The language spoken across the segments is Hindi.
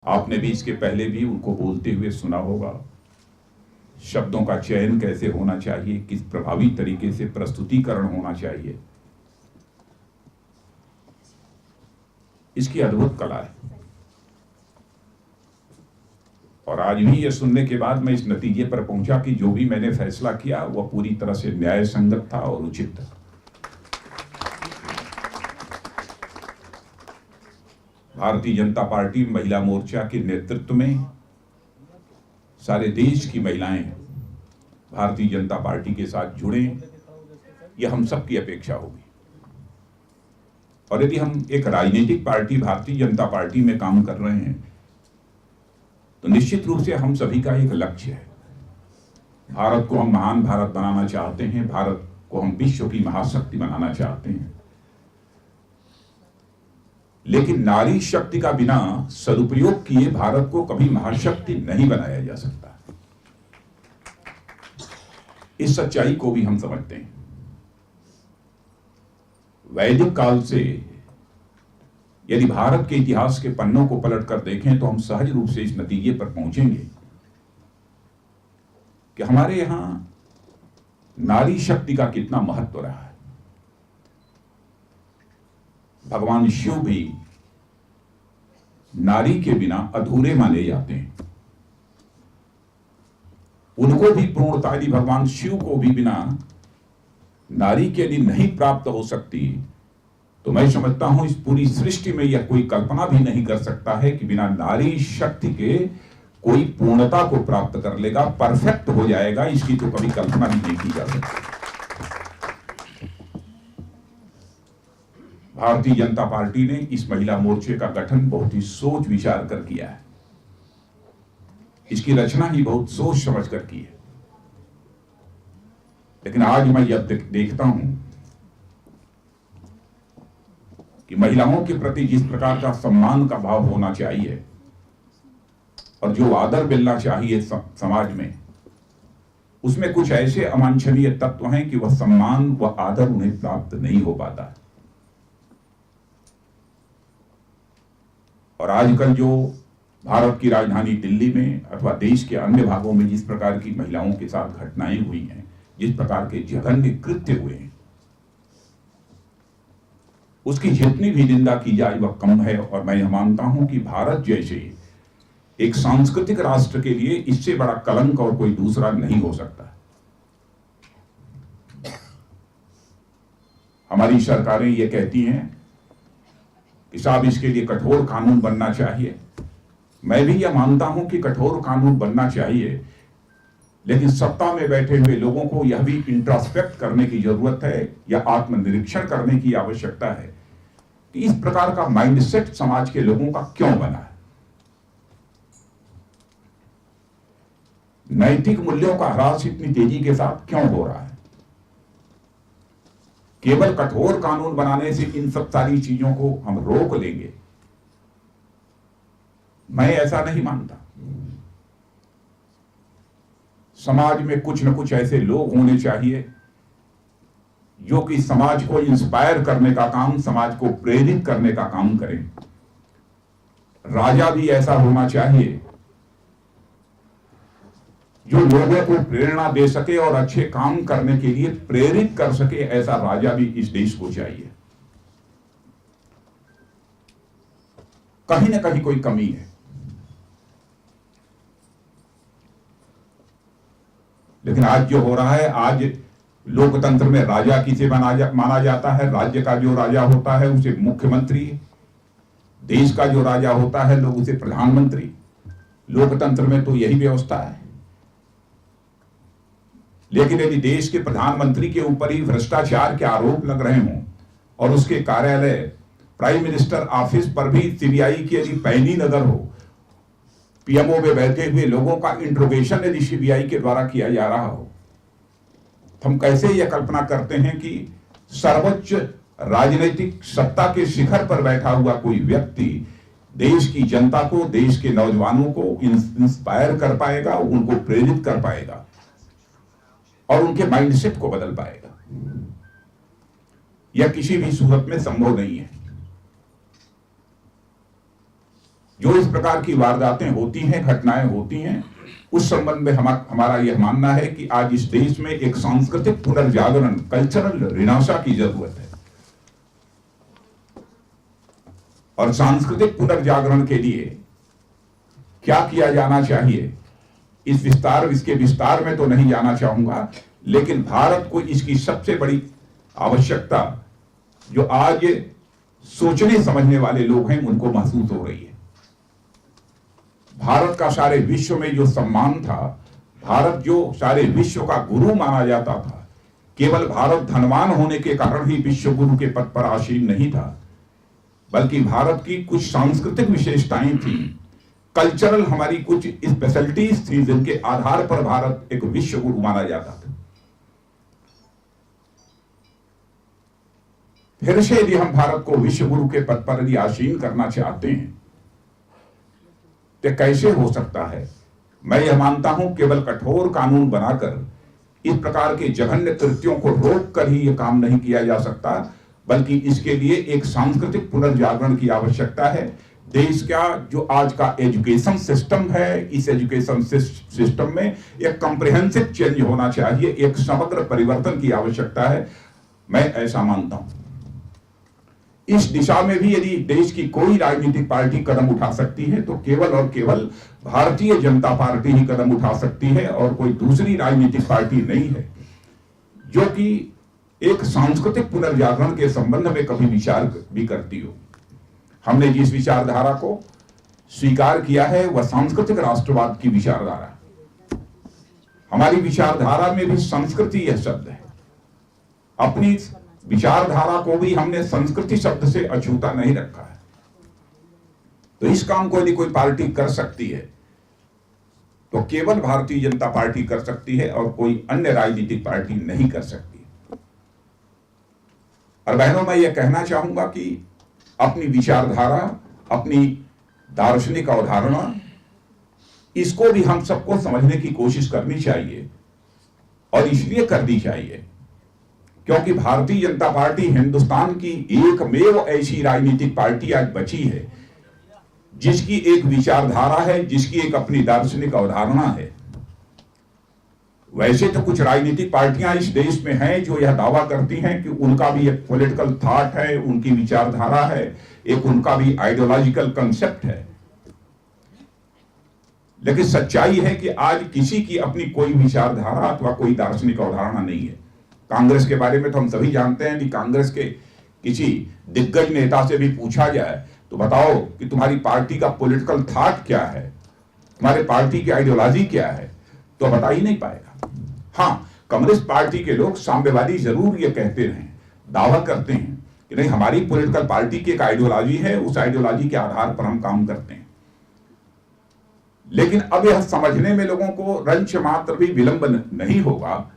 आपने भी इसके पहले भी उनको बोलते हुए सुना होगा। शब्दों का चयन कैसे होना चाहिए, किस प्रभावी तरीके से प्रस्तुतिकरण होना चाहिए, इसकी अद्भुत कला है। और आज भी यह सुनने के बाद मैं इस नतीजे पर पहुंचा कि जो भी मैंने फैसला किया वह पूरी तरह से न्याय संगत था और उचित था। भारतीय जनता पार्टी महिला मोर्चा के नेतृत्व में सारे देश की महिलाएं भारतीय जनता पार्टी के साथ जुड़े, यह हम सबकी अपेक्षा होगी। और यदि हम एक राजनीतिक पार्टी भारतीय जनता पार्टी में काम कर रहे हैं तो निश्चित रूप से हम सभी का एक लक्ष्य है। भारत को हम महान भारत बनाना चाहते हैं, भारत को हम विश्व की महाशक्ति बनाना चाहते हैं। लेकिन नारी शक्ति का बिना सदुपयोग किए भारत को कभी महाशक्ति नहीं बनाया जा सकता। इस सच्चाई को भी हम समझते हैं। वैदिक काल से यदि भारत के इतिहास के पन्नों को पलटकर देखें तो हम सहज रूप से इस नतीजे पर पहुंचेंगे कि हमारे यहां नारी शक्ति का कितना महत्व रहा है। भगवान शिव भी नारी के बिना अधूरे माने जाते हैं। उनको भी पूर्णता, यदि भगवान शिव को भी बिना नारी के यदि नहीं प्राप्त हो सकती तो मैं समझता हूं इस पूरी सृष्टि में यह कोई कल्पना भी नहीं कर सकता है कि बिना नारी शक्ति के कोई पूर्णता को प्राप्त कर लेगा, परफेक्ट हो जाएगा। इसकी तो कभी कल्पना भी नहीं की जा सकती। भारतीय जनता पार्टी ने इस महिला मोर्चे का गठन बहुत ही सोच विचार कर किया है। इसकी रचना ही बहुत सोच समझ कर की है। लेकिन आज मैं यह देखता हूं कि महिलाओं के प्रति जिस प्रकार का सम्मान का भाव होना चाहिए और जो आदर मिलना चाहिए समाज में, उसमें कुछ ऐसे अवांछनीय तत्व हैं कि वह सम्मान व आदर उन्हें प्राप्त नहीं हो पाता। और आजकल जो भारत की राजधानी दिल्ली में अथवा देश के अन्य भागों में जिस प्रकार की महिलाओं के साथ घटनाएं हुई हैं, जिस प्रकार के जघन्य कृत्य हुए हैं, उसकी जितनी भी निंदा की जाए वह कम है। और मैं यह मानता हूं कि भारत जैसे एक सांस्कृतिक राष्ट्र के लिए इससे बड़ा कलंक और कोई दूसरा नहीं हो सकता। हमारी सरकारें ये कहती हैं कि साहब इसके लिए कठोर कानून बनना चाहिए। मैं भी यह मानता हूं कि कठोर कानून बनना चाहिए, लेकिन सत्ता में बैठे हुए लोगों को यह भी इंट्रोस्पेक्ट करने की जरूरत है या आत्मनिरीक्षण करने की आवश्यकता है कि इस प्रकार का माइंडसेट समाज के लोगों का क्यों बना है। नैतिक मूल्यों का ह्रास इतनी तेजी के साथ क्यों हो रहा है। केवल कठोर कानून बनाने से इन सब सारी चीजों को हम रोक लेंगे, मैं ऐसा नहीं मानता। समाज में कुछ न कुछ ऐसे लोग होने चाहिए जो कि समाज को इंस्पायर करने का काम, समाज को प्रेरित करने का काम करें। राजा भी ऐसा होना चाहिए जो लोगों को प्रेरणा दे सके और अच्छे काम करने के लिए प्रेरित कर सके। ऐसा राजा भी इस देश को चाहिए। कहीं ना कहीं कोई कमी है। लेकिन आज जो हो रहा है, आज लोकतंत्र में राजा किसे माना जाता है। राज्य का जो राजा होता है उसे मुख्यमंत्री, देश का जो राजा होता है लोग उसे प्रधानमंत्री। लोकतंत्र में तो यही व्यवस्था है। लेकिन यदि देश के प्रधानमंत्री के ऊपर ही भ्रष्टाचार के आरोप लग रहे हों और उसके कार्यालय प्राइम मिनिस्टर ऑफिस पर भी सीबीआई की यदि पैनी नजर हो, पीएमओ में बैठे हुए लोगों का इंट्रोगेशन यदि सीबीआई के द्वारा किया जा रहा हो, तो हम कैसे यह कल्पना करते हैं कि सर्वोच्च राजनीतिक सत्ता के शिखर पर बैठा हुआ कोई व्यक्ति देश की जनता को, देश के नौजवानों को इंस्पायर कर पाएगा, उनको प्रेरित कर पाएगा और उनके माइंडसेट को बदल पाएगा। यह किसी भी सूरत में संभव नहीं है। जो इस प्रकार की वारदातें होती हैं, घटनाएं होती हैं, उस संबंध में हमारा यह मानना है कि आज इस देश में एक सांस्कृतिक पुनर्जागरण, कल्चरल रिनाशा की जरूरत है। और सांस्कृतिक पुनर्जागरण के लिए क्या किया जाना चाहिए, इसके विस्तार में तो नहीं जाना चाहूंगा, लेकिन भारत को इसकी सबसे बड़ी आवश्यकता जो आज सोचने समझने वाले लोग हैं उनको महसूस हो रही है। भारत का सारे विश्व में जो सम्मान था, भारत जो सारे विश्व का गुरु माना जाता था, केवल भारत धनवान होने के कारण ही विश्व गुरु के पद पर आसीन नहीं था, बल्कि भारत की कुछ सांस्कृतिक विशेषताएं थी, कल्चरल हमारी कुछ स्पेशलिटीज थी, जिनके आधार पर भारत एक विश्व गुरु माना जाता था। फिर से यदि हम भारत को विश्व गुरु के पद पर यदि आसीन करना चाहते हैं तो कैसे हो सकता है? मैं यह मानता हूं केवल कठोर कानून बनाकर इस प्रकार के जघन्य कृत्यों को रोक कर ही यह काम नहीं किया जा सकता, बल्कि इसके लिए एक सांस्कृतिक पुनर्जागरण की आवश्यकता है। देश का जो आज का एजुकेशन सिस्टम है, इस एजुकेशन सिस्टम में एक कॉम्प्रिहेंसिव चेंज होना चाहिए, एक समग्र परिवर्तन की आवश्यकता है, मैं ऐसा मानता हूं। इस दिशा में भी यदि देश की कोई राजनीतिक पार्टी कदम उठा सकती है तो केवल और केवल भारतीय जनता पार्टी ही कदम उठा सकती है, और कोई दूसरी राजनीतिक पार्टी नहीं है जो कि एक सांस्कृतिक पुनर्जागरण के संबंध में कभी विचार भी करती हो। हमने जिस विचारधारा को स्वीकार किया है वह सांस्कृतिक राष्ट्रवाद की विचारधारा। हमारी विचारधारा में भी संस्कृति यह शब्द है। अपनी विचारधारा को भी हमने संस्कृति शब्द से अछूता नहीं रखा है। तो इस काम को यदि कोई पार्टी कर सकती है तो केवल भारतीय जनता पार्टी कर सकती है और कोई अन्य राजनीतिक पार्टी नहीं कर सकती। और बहनों, मैं यह कहना चाहूंगा कि अपनी विचारधारा, अपनी दार्शनिक अवधारणा, इसको भी हम सबको समझने की कोशिश करनी चाहिए, और इसलिए करनी चाहिए क्योंकि भारतीय जनता पार्टी हिंदुस्तान की एकमेव ऐसी राजनीतिक पार्टी आज बची है जिसकी एक विचारधारा है, जिसकी एक अपनी दार्शनिक अवधारणा है। वैसे तो कुछ राजनीतिक पार्टियां इस देश में हैं जो यह दावा करती हैं कि उनका भी एक पॉलिटिकल थॉट है, उनकी विचारधारा है, एक उनका भी आइडियोलॉजिकल कंसेप्ट है। लेकिन सच्चाई है कि आज किसी की अपनी कोई विचारधारा अथवा कोई दार्शनिक अवधारणा नहीं है। कांग्रेस के बारे में तो हम सभी जानते हैं कि कांग्रेस के किसी दिग्गज नेता से भी पूछा जाए तो बताओ कि तुम्हारी पार्टी का पॉलिटिकल थॉट क्या है, तुम्हारे पार्टी की आइडियोलॉजी क्या है, तो बता ही नहीं पाएगा। हाँ, कम्युनिस्ट पार्टी के लोग साम्यवादी जरूर ये कहते हैं, दावा करते हैं कि नहीं, हमारी पॉलिटिकल पार्टी की एक आइडियोलॉजी है, उस आइडियोलॉजी के आधार पर हम काम करते हैं। लेकिन अब यह समझने में लोगों को रंच मात्र भी विलंब नहीं होगा,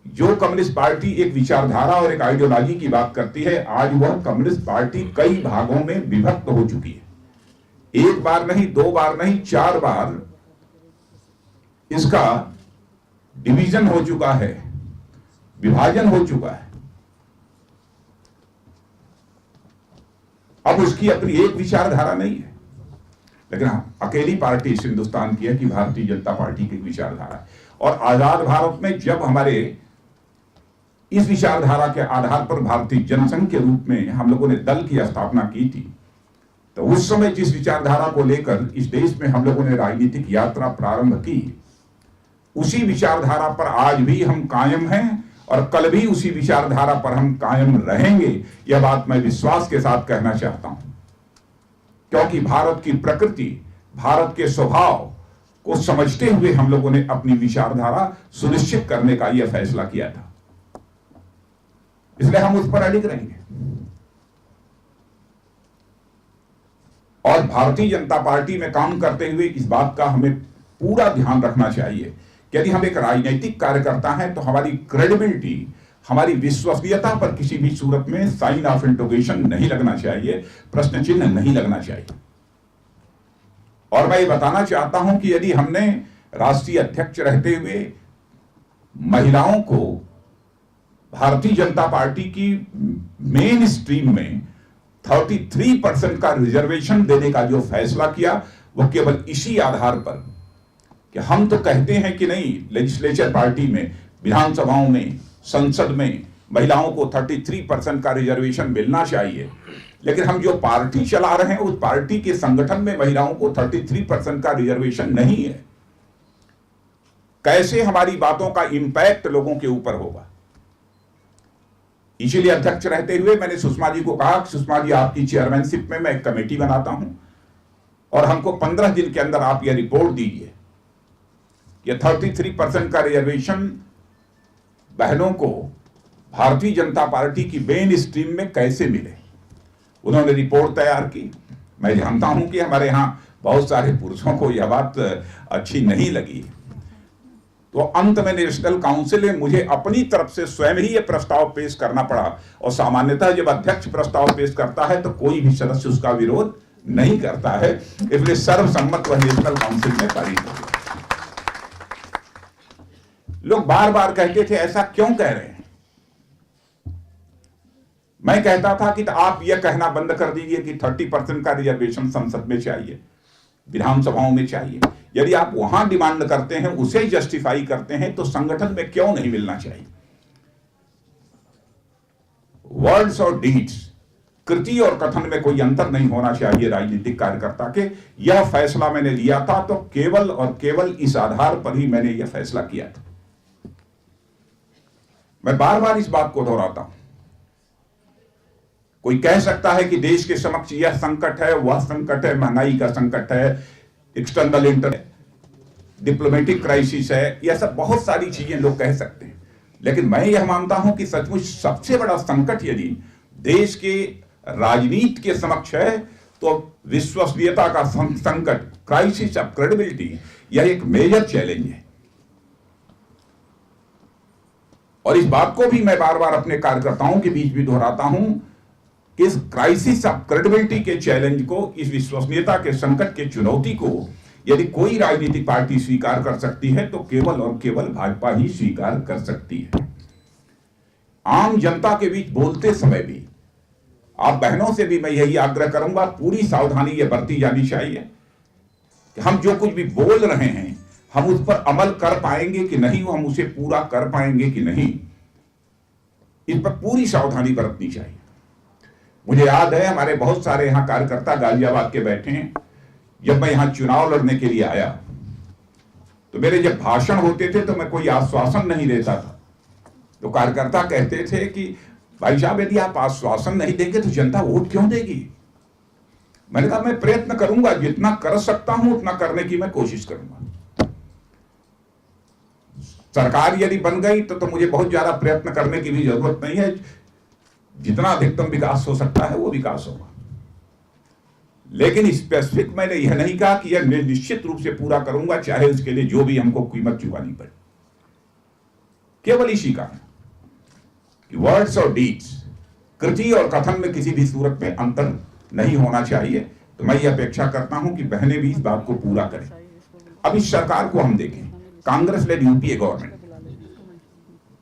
जो कम्युनिस्ट पार्टी एक विचारधारा और एक आइडियोलॉजी की बात करती है, आज वह कम्युनिस्ट पार्टी कई भागों में विभक्त हो चुकी है। एक बार नहीं, दो बार नहीं, 4 बार इसका डिवीजन हो चुका है, विभाजन हो चुका है। अब उसकी अपनी एक विचारधारा नहीं है, लेकिन अकेली पार्टी इस हिंदुस्तान की है कि भारतीय जनता पार्टी की विचारधारा है। और आजाद भारत में जब हमारे इस विचारधारा के आधार पर भारतीय जनसंघ के रूप में हम लोगों ने दल की स्थापना की थी, तो उस समय जिस विचारधारा को लेकर इस देश में हम लोगों ने राजनीतिक यात्रा प्रारंभ की, उसी विचारधारा पर आज भी हम कायम हैं और कल भी उसी विचारधारा पर हम कायम रहेंगे। यह बात मैं विश्वास के साथ कहना चाहता हूं, क्योंकि भारत की प्रकृति, भारत के स्वभाव को समझते हुए हम लोगों ने अपनी विचारधारा सुनिश्चित करने का यह फैसला किया था, इसलिए हम उस पर अडिग रहेंगे। और भारतीय जनता पार्टी में काम करते हुए इस बात का हमें पूरा ध्यान रखना चाहिए कि यदि हम एक राजनीतिक कार्यकर्ता हैं तो हमारी क्रेडिबिलिटी, हमारी विश्वसनीयता पर किसी भी सूरत में साइन ऑफ इंटरोगेशन नहीं लगना चाहिए, प्रश्न चिन्ह नहीं लगना चाहिए। और मैं ये बताना चाहता हूं कि यदि हमने राष्ट्रीय अध्यक्ष रहते हुए महिलाओं को भारतीय जनता पार्टी की मेन स्ट्रीम में 33% का रिजर्वेशन देने का जो फैसला किया वो केवल इसी आधार पर कि हम तो कहते हैं कि नहीं, लेजिस्लेचर पार्टी में, विधानसभाओं में, संसद में महिलाओं को 33% का रिजर्वेशन मिलना चाहिए, लेकिन हम जो पार्टी चला रहे हैं उस पार्टी के संगठन में महिलाओं को 33% का रिजर्वेशन नहीं है। कैसे हमारी बातों का इंपैक्ट लोगों के ऊपर होगा? इसीलिए अध्यक्ष रहते हुए मैंने सुषमा जी को कहा कि सुषमा जी, आपकी चेयरमैनशिप में मैं एक कमेटी बनाता हूं और हमको 15 दिन के अंदर आप यह रिपोर्ट दीजिए कि 33% का रिजर्वेशन बहनों को भारतीय जनता पार्टी की मेन स्ट्रीम में कैसे मिले। उन्होंने रिपोर्ट तैयार की। मैं जानता हूं कि हमारे यहां बहुत सारे पुरुषों को यह बात अच्छी नहीं लगी, तो अंत में नेशनल काउंसिल में मुझे अपनी तरफ से स्वयं ही यह प्रस्ताव पेश करना पड़ा। और सामान्यतः जब अध्यक्ष प्रस्ताव पेश करता है तो कोई भी सदस्य उसका विरोध नहीं करता है, इसलिए सर्वसम्मत वह नेशनल काउंसिल में पारित हो गया। लोग बार बार कहते थे ऐसा क्यों कह रहे हैं? मैं कहता था कि आप यह कहना बंद कर दीजिए कि 30% का रिजर्वेशन संसद में चाहिए, विधानसभाओं में चाहिए। यदि आप वहां डिमांड करते हैं, उसे जस्टिफाई करते हैं, तो संगठन में क्यों नहीं मिलना चाहिए? वर्ड्स और डीड्स, कृति और कथन में कोई अंतर नहीं होना चाहिए राजनीतिक कार्यकर्ता के। यह फैसला मैंने लिया था तो केवल और केवल इस आधार पर ही मैंने यह फैसला किया था। मैं बार बार इस बात को दोहराता हूं। कोई कह सकता है कि देश के समक्ष यह संकट है, वह संकट है, महंगाई का संकट है, एक्सटर्नल इंटर डिप्लोमेटिक क्राइसिस है, यह सब बहुत सारी चीजें लोग कह सकते हैं, लेकिन मैं यह मानता हूं कि सचमुच सबसे बड़ा संकट यदि देश के राजनीति के समक्ष है तो विश्वसनीयता का संकट, क्राइसिस ऑफ क्रेडिबिलिटी, यह एक मेजर चैलेंज है। और इस बात को भी मैं बार बार अपने कार्यकर्ताओं के बीच भी दोहराता हूं कि इस क्राइसिस ऑफ क्रेडिबिलिटी के चैलेंज को, इस विश्वसनीयता के संकट के चुनौती को यदि कोई राजनीतिक पार्टी स्वीकार कर सकती है तो केवल और केवल भाजपा ही स्वीकार कर सकती है। आम जनता के बीच बोलते समय भी आप बहनों से भी मैं यही आग्रह करूंगा, पूरी सावधानी ये बरती जानी चाहिए कि हम जो कुछ भी बोल रहे हैं हम उस पर अमल कर पाएंगे कि नहीं, हम उसे पूरा कर पाएंगे कि नहीं, इस पर पूरी सावधानी बरतनी चाहिए। मुझे याद है हमारे बहुत सारे यहां कार्यकर्ता गाजियाबाद के बैठे हैं। जब मैं यहां चुनाव लड़ने के लिए आया तो मेरे जब भाषण होते थे तो मैं कोई आश्वासन नहीं देता था, तो कार्यकर्ता कहते थे कि भाई साहब, यदि आप आश्वासन नहीं देंगे तो जनता वोट क्यों देगी? मैंने कहा मैं प्रयत्न करूंगा, जितना कर सकता हूं उतना करने की मैं कोशिश करूंगा। सरकार यदि बन गई तो मुझे बहुत ज्यादा प्रयत्न करने की भी जरूरत नहीं है, जितना अधिकतम विकास हो सकता है वो विकास होगा। लेकिन स्पेसिफिक मैंने यह नहीं कहा कि यह निश्चित रूप से पूरा करूंगा, चाहे उसके लिए जो भी हमको कीमत चुकानी पड़े। केवल इसी कारण कि वर्ड्स और डीड्स, कृति और कथन में किसी भी सूरत में अंतर नहीं होना चाहिए। तो मैं यह अपेक्षा करता हूं कि बहनें भी इस बात को पूरा करें। अब इस सरकार को हम देखें, कांग्रेस लेड यूपीए गवर्नमेंट,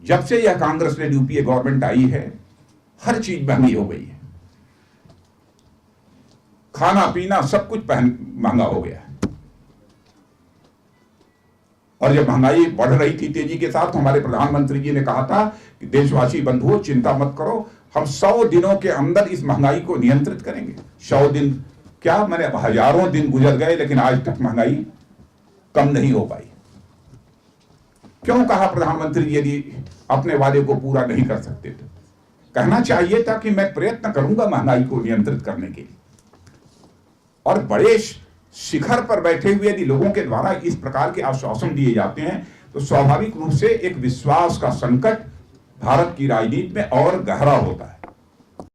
जब से यह कांग्रेस लेड यूपीए गवर्नमेंट आई है हर चीज महंगी हो गई है। खाना पीना सब कुछ महंगा हो गया है। और जब महंगाई बढ़ रही थी तेजी के साथ, हमारे प्रधानमंत्री जी ने कहा था कि देशवासी बंधुओं चिंता मत करो, हम 100 दिनों के अंदर इस महंगाई को नियंत्रित करेंगे। 100 दिन क्या, मैंने हजारों दिन गुजर गए लेकिन आज तक महंगाई कम नहीं हो पाई। क्यों कहा प्रधानमंत्री जी यदि अपने वादे को पूरा नहीं कर सकते तो? कहना चाहिए था कि मैं प्रयत्न करूंगा महंगाई को नियंत्रित करने के लिए। और बड़े शिखर पर बैठे हुए यदि लोगों के द्वारा इस प्रकार के आश्वासन दिए जाते हैं तो स्वाभाविक रूप से एक विश्वास का संकट भारत की राजनीति में और गहरा होता है।